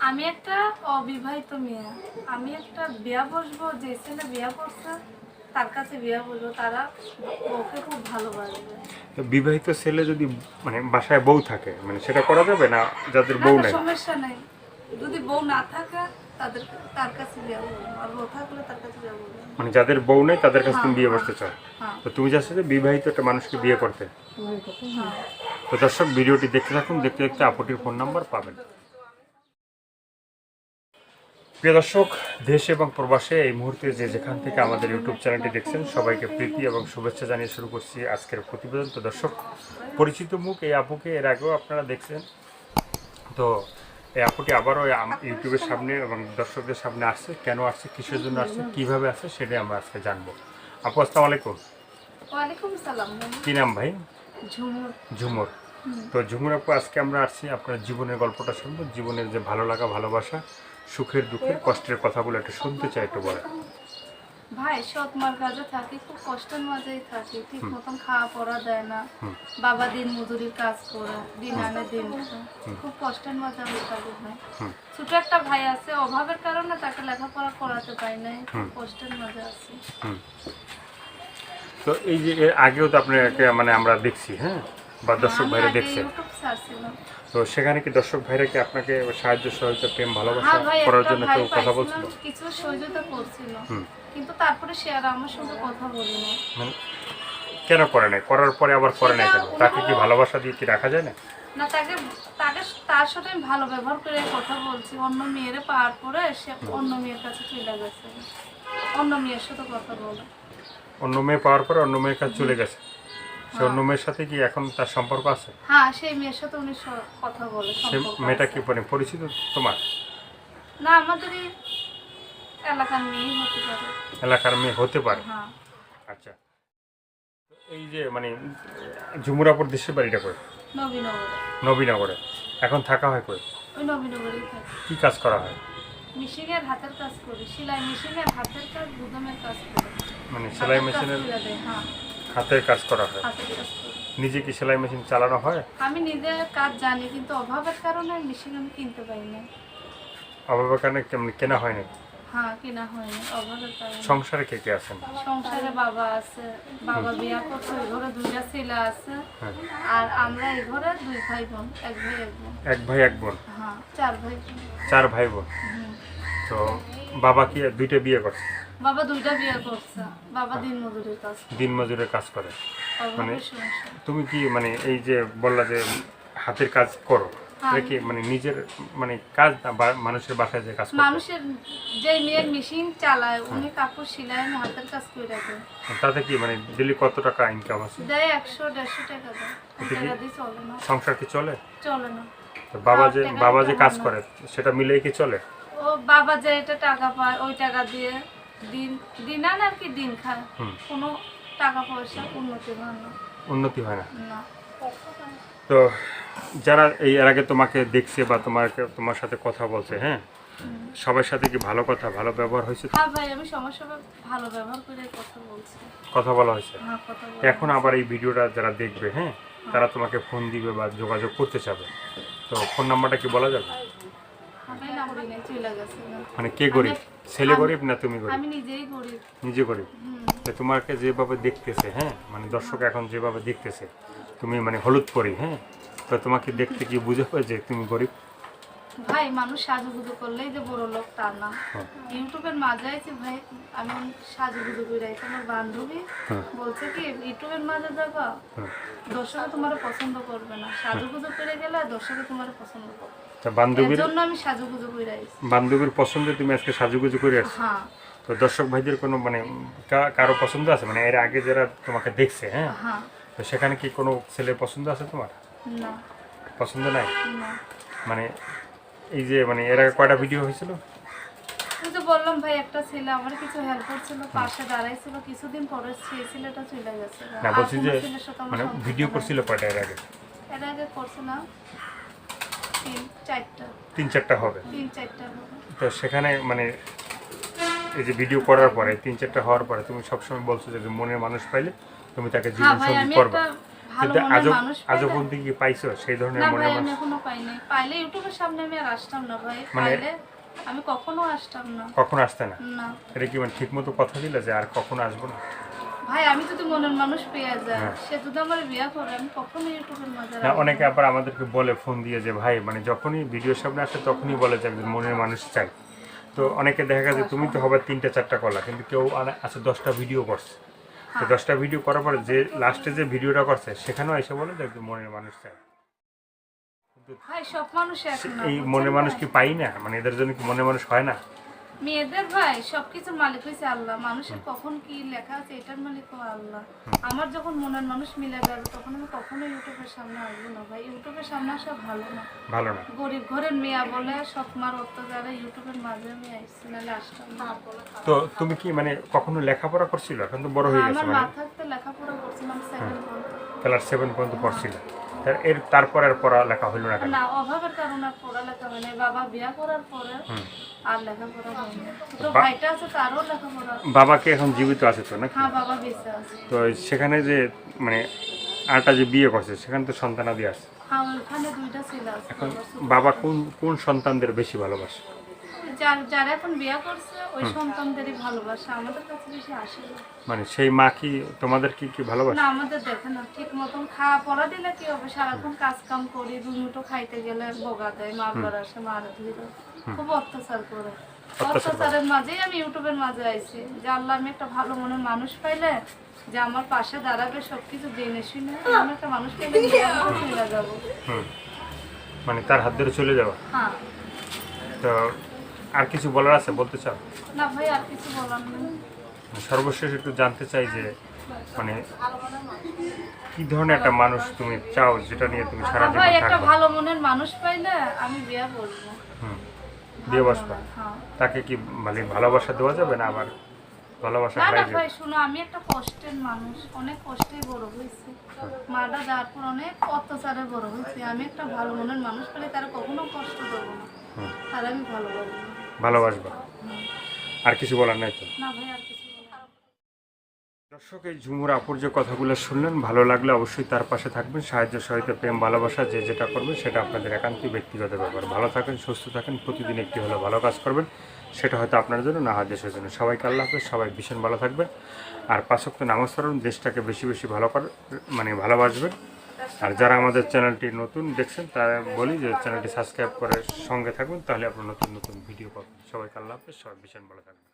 আমি একটা অবিবাহিত মেয়ে, আমি একটা বিয়া বসবো, যে ছেলে বিয়া করছে তার কাছে বিয়া বসবো, তারা ওকে খুব ভালোবাসবে। তো বিবাহিত ছেলে যদি মানে বাসায় বউ থাকে মানে সেটা করা যাবে না যাদের না বউ না, নাই? সমস্যা নেই। যদি বউ না থাকে তাদের তার কাছে বিয়া বলবো, আর বউ থাকলে তার কাছে বিয়া বলবো। মানে যাদের বউ নেই তাদের কাছে হ্যাঁ তুমি বিয়ে হ্যাঁ করতে চাও? হ্যাঁ তো তুমি চাচ্ছ যে বিবাহিত একটা মানুষকে বিয়ে করতে। হ্যাঁ। তো দর্শক ভিডিওটি দেখতে থাকুন, দেখতে দেখতে আপুটির ফোন নাম্বার পাবেন। প্রিয় দর্শক, দেশ এবং প্রবাসে এই মুহূর্তে যে যেখান থেকে আমাদের ইউটিউব চ্যানেলটি দেখছেন সবাইকে প্রীতি এবং শুভেচ্ছা জানিয়ে শুরু করছি আজকের প্রতিবেদন। তো দর্শক, পরিচিত মুখ এই আপুকে এর আগেও আপনারা দেখছেন। তো এই আপুটি আবারও ইউটিউবের সামনে এবং দর্শকদের সামনে আসছে। কেন আসছে, কিসের জন্য আসছে, কীভাবে আসছে সেটাই আমরা আজকে জানবো। আপু আসসালামু আলাইকুম। ওয়ালাইকুম সালাম। কী নাম ভাই? ঝুমুর। ঝুমুর। তো ঝুমুর আপু, আজকে আমরা আসছি আপনার জীবনের গল্পটা শুনবো, জীবনের যে ভালো লাগা, ভালোবাসা, সুখের দুঃখের কষ্টের কথাগুলো একটু শুনতে চাই, একটু বলেন। ভাই সৎ মার কাজে থাকি, খুব কষ্টের মাঝেই থাকি, ঠিক মতন খাওয়া পড়া দেয় না। বাবা দিন মজুরির কাজ করে, দিন আনে দিন খায়। খুব কষ্টের মাঝে আমি থাকি ভাই। ছোট একটা ভাই আছে, অভাবের কারণে তাকে লেখাপড়া করাতে পারি নাই, খুব কষ্টের মাঝে আছি। তো এই যে এর আগেও তো আপনাকে মানে আমরা দেখছি, হ্যাঁ, বা দর্শক আমি ভাইরা আগে দেখছে। ইউটিউব ছাড়ছিলাম। তো সেখানে কি দর্শক ভাইরা কি আপনাকে সাহায্য সহযোগিতা, প্রেম ভালোবাসা হ্যাঁ ভাই, করার একটা জন্য ভাই কেউ কথা পাইছিলাম, বলছিল? কিছু সহযোগিতা করছিল, কিন্তু তারপরে সে আর আমার সঙ্গে কথা বলি না। মানে কেন করে নাই, করার পরে আবার করে নাই কেন? তাকে কি ভালোবাসা দিয়ে কি রাখা যায় না? না, তাকে তাকে তার সাথে আমি ভালো ব্যবহার করে কথা বলছি, অন্য মেয়েরে পাওয়ার পরে সে অন্য মেয়ের কাছে চলে গেছে, অন্য মেয়ের সাথে কথা বলে। অন্য মেয়ে পাওয়ার পরে অন্য মেয়ের কাছে চলে গেছে। সে অন্য মেয়ের সাথে কি এখন তার সম্পর্ক আছে? হ্যাঁ, সেই মেয়ের সাথে উনি কথা বলে, সে সম্পর্ক মেয়েটা আছে। কি মানে পরিচিত তোমার? না, আমাদেরই এলাকার মেয়ে হতে পারে। এলাকার মেয়ে হতে পারে। হ্যাঁ। আচ্ছা, তো এই যে মানে ঝুমুরাপুর দেশের বাড়িটা কই? নবীনগরে। নবীনগরে। এখন থাকা হয় কই? ওই নবীনগরেই থাকে। কি কাজ করা হয়? মেশিনের হাতের কাজ করি, সেলাই মেশিনের হাতের কাজ, গুদামের কাজ করি। মানে সেলাই হাতের কাজ মেশিনের করে দেয়, হ্যাঁ, হাতের কাজ করা হয়। হাতের কাজ করি। নিজে কি সেলাই মেশিন চালানো হয়? আমি নিজের কাজ জানি, কিন্তু অভাবের কারণে মেশিন আমি কিনতে পারি না। অভাবের কারণে কেনা হয় না? হ্যাঁ, কেনা হয়নি অভাবের কারণে। সংসারে কে কে আছেন? সংসারে বাবা আছে, বাবা বিয়া করছে, ওই ঘরে দুইটা ছেলে আছে। হ্যাঁ। আর আমরা এই ঘরে দুই ভাই বোন, এক ভাই এক বোন। এক ভাই এক বোন। হ্যাঁ, চার ভাই বোন। 4 ভাই বোন। তো বাবা কি দুইটা বিয়ে করছে? বাবা দুইটা বিয়ে করছে, বাবা দিন মজুরির কাজ করে, দিন মজুরের কাজ করে। অভাবের সংসার। তুমি কি মানে এই যে বললা যে হাতের কাজ করো, হ্যাঁ। এটা কি মানে নিজের মানে কাজ না মানুষের বাসায় যে কাজ করো? মানুষের যে মেয়ের মেশিন চালায়, উনি কাপড় সিলাই, আমি হাতের কাজ করে রাখি। তাতে কি মানে ডেলি কত টাকা ইনকাম আছে? দেয় 100-150 টাকা দেয়, ওই এটা কি টাকা দিয়ে চলে না। সংসার কি চলে? চলে না। তো বাবা যে টাকা বাবা যে ইনকাম কাজ হয় না। করে সেটা মিলেই কি চলে? ও বাবা যে এটা টাকা পায়, ওই টাকা দিয়ে দিন দিন আনে আর কি, দিন খায়। কোনো টাকা পয়সা উন্নতি হয় না। উন্নতি হয় না। না। তো যারা এই এর আগে তোমাকে দেখছে বা তোমার সাথে কথা বলছে, হ্যাঁ, সবার সাথে কি ভালো কথা, ভালো ব্যবহার হয়েছে? হ্যাঁ ভাই, আমি সবার সাথে ভালো ব্যবহার করে কথা বলছি। কথা বলা হয়েছে। হ্যাঁ, কথা বলছি। এখন আবার এই ভিডিওটা যারা দেখবে, হ্যাঁ, তারা তোমাকে ফোন দিবে বা যোগাযোগ করতে চাবে, তো ফোন নাম্বারটা কি বলা যাবে? আমি নাম্বারই নেই, চলে গেছে। মানে কে গরিব, ছেলে গরিব না তুমি গরিব? আমি নিজেই গরিব। নিজে গরিব। তো তোমাকে যেভাবে দেখতেছে, হ্যাঁ, মানে দর্শক এখন যেভাবে দেখতেছে তুমি মানে হলুদ পরি, হ্যাঁ, তো তোমাকে দেখতে কি বুঝে পায় যে তুমি গরিব? ভাই, মানুষ সাজুগুজু করলেই যে বড় লোক তা না। ইউটিউবের মাঝে আছে ভাই, আমি সাজুগুজু করে রাখি। আমার বান্ধবী বলছে কি, ইউটিউবের মাঝে যাবা, দর্শকে তোমার পছন্দ করবে না, সাজুগুজু করে গেলে দর্শকে তোমার পছন্দ করবে। তা এর জন্য আমি সাজুগুজু করে রাখছি। বান্ধবীর পছন্দে তুমি আজকে সাজুগুজু করে আসছো। হ্যাঁ। তো দর্শক ভাইদের কোনো মানে কারো পছন্দ আছে মানে এর আগে যারা তোমাকে দেখছে, হ্যাঁ, হ্যাঁ। তো সেখানে কি কোনো ছেলের পছন্দ আছে তোমার? না। পছন্দ নাই? না। মানে এই যে মানে এর আগে কয়টা ভিডিও হয়েছিল? ওই তো বললাম ভাই, একটা ছেলে আমার কিছু হেল্প করছিল, পাশে দাঁড়াইছিল, কিছুদিন পরে সেই ছেলেটা চলে গেছে। না, আর বলছি কোনো যে ছেলের সাথে আমার মানে সম্পর্ক ভিডিও নাই। করছিল কয়টা এর আগে? এর আগে করছে না, 3-4টা। 3-4টা হবে। 3-4টা হবে। তো সেখানে মানে এই যে ভিডিও করার পরে 3-4টা হওয়ার পরে তুমি সবসময় বলছো যে মনের মানুষ পাইলে তুমি তাকে হ্যাঁ জীবন ভাই, সঙ্গী আমি করবে। একটা ভালো কিন্তু মনের আজও মানুষ আজও পাইলে- পর্যন্ত কি পাইছো সেই ধরনের না মনের ভাই, আমি মানুষ? এখনো পাই নাই। পাইলে ইউটিউবের সামনে আমি আর আসতাম না ভাই। মানে- পাইলে আমি কখনো আসতাম না। কখনো আসতে না? না এটা কি মানে ঠিক মতো কথা দিলে যে আর কখনো আসবো না? ভাই, আমি যদি মনের মানুষ পেয়ে যায়, হ্যাঁ। সে যদি আমার বিয়ে করে, আমি কখনো ইউটিউবের মাঝে না, রাখবো অনেকে না। আবার আমাদেরকে বলে ফোন দিয়ে যে ভাই মানে যখনই ভিডিওর সামনে আসে তখনই বলে যে একজন মনের মানুষ চাই। তো অনেকে দেখা গেছে তুমি তো হবে 3-4টা করলা, কিন্তু কেউ আছে 10টা ভিডিও করছে। তো 10টা ভিডিও করার পরে যে লাস্টে যে ভিডিওটা করছে সেখানেও এসে বলে যে একজন মনের মানুষ চাই। কিন্তু ভাই, সব মানুষ এক না, এই বুঝছেন মনের মানুষ ভাই? কি পাই না? মানে এদের জন্য কি মনের মানুষ হয় না? মেয়েদের ভাই সবকিছুর মালিক হয়েছে আল্লাহ। মানুষের কখন কি লেখা আছে এটার মালিক আল্লাহ। আমার যখন মনের মানুষ মিলে যাবে তখন আমি কখনো ইউটিউবের সামনে আসবো না ভাই। ইউটিউবের সামনে আসা ভালো না। ভালো না? গরিব ঘরের মেয়া বলে সব মার অত্যাচারে ইউটিউবের মাঝে আমি আসছি, নাহলে আসতাম না। তো তুমি কি মানে কখনো লেখাপড়া করছিল? এখন তো বড় হয়ে গেছে, আমার মানে মা থাকতে লেখাপড়া করছিলাম 7 পর্যন্ত। ক্লাস 7 পর্যন্ত পড়ছিল। তারপর আর পড়ালেখা হইল না কেন? না, অভাবের কারণে আর পড়ালেখা হয় নাই। বাবা বিয়া করার পরে হুম। আর লেখাপড়া হয় না। তো বা- ভাইটা আছে, তারও লেখাপড়া। বাবা কি এখন জীবিত আছে তো নাকি? হ্যাঁ, বাবা বেঁচে আছে। তো সেখানে যে মানে আরটা যে বিয়ে করছে সেখানে তো সন্তানাদি আছে। হ্যাঁ, ওইখানে 2টা ছেলে আছে। এখন বাবার ছোট বাবা কোন কোন সন্তানদের বেশি ভালোবাসে? যারা এখন বিয়া করছে ওই সন্তানদেরই ভালোবাসা, আমাদের কাছে বেশি আসে না। মানে সেই মা কি তোমাদের কি ভালোবাসে? না, আমাদের দেখে না ঠিক মতন খাওয়া পড়া দিলে কি হবে, সারাক্ষণ কাজ কাম করি, দুমুটো খাইতে গেলে বগা দেয়, মারবার আসে, মার ধুইরা খুব অত্যাচার করে। অত্যাচারের মাঝেই আমি ইউটিউবের মাঝে আইছি যে আল্লাহ, আমি একটা ভালো মনের মানুষ পাইলে যে আমার পাশে দাঁড়াবে, সবকিছু জেনে শুনে আমি একটা মানুষ পেলে চলে যাবো। হুম, মানে তার হাত ধরে চলে যাওয়া। হ্যাঁ। তো আর কিছু বলার আছে, বলতে চাও? না ভাই, আর কিছু বলার নেই। সর্বশেষ একটু জানতে চাই যে মানে কি ধরনের একটা মানুষ তুমি চাও যেটা নিয়ে তুমি সারা ভাই, জীবন একটা থাকবে? ভালো মনের মানুষ পাইলে আমি বিয়ে করবো। হুম, বিয়ে বসবা? হ্যাঁ। তাকে কি মানে ভালোবাসা দেওয়া যাবে না আবার ভালোবাসা না না হারাই যাবে? ভাই, শুনো, আমি একটা কষ্টের মানুষ, অনেক কষ্টে বড় হয়েছি। মাটা যাওয়ার পর অনেক অত্যাচারে বড় হয়েছি। আমি একটা ভালো মনের মানুষ পেলে তারা কখনো কষ্ট দেবো না, হুম, তারা আমি ভালোবাসবো। ভালোবাসবা। আর কিছু বলার নাই তো? না ভাই, আর কিছু বলার নেই। দর্শক, এই ঝুমুর আপুর যে কথাগুলো শুনলেন, ভালো লাগলে অবশ্যই তার পাশে থাকবেন। সাহায্য সহায়তা, প্রেম, ভালোবাসা যে যেটা করবেন সেটা আপনাদের একান্তই ব্যক্তিগত ব্যাপার। ভালো থাকেন, সুস্থ থাকেন, প্রতিদিন একটি হলে ভালো কাজ করবেন, সেটা হয়তো আপনার জন্য, না হয় দেশের জন্য। সবাইকে আল্লাহ হাফেজ, সবাই ভীষণ ভালো থাকবেন। আর 5 ওয়াক্ত নামাজ পড়ুন, দেশটাকে বেশি বেশি মানে ভালোবাসবেন। আর যারা আমাদের চ্যানেলটি নতুন দেখছেন তারা বলি যে চ্যানেলটি সাবস্ক্রাইব করে সঙ্গে থাকবেন, তাহলে আপনার নতুন নতুন ভিডিও পাবেন। সবাইকে আল্লাহ হাফেজ, সবাই ভীষণ ভালো থাকবেন।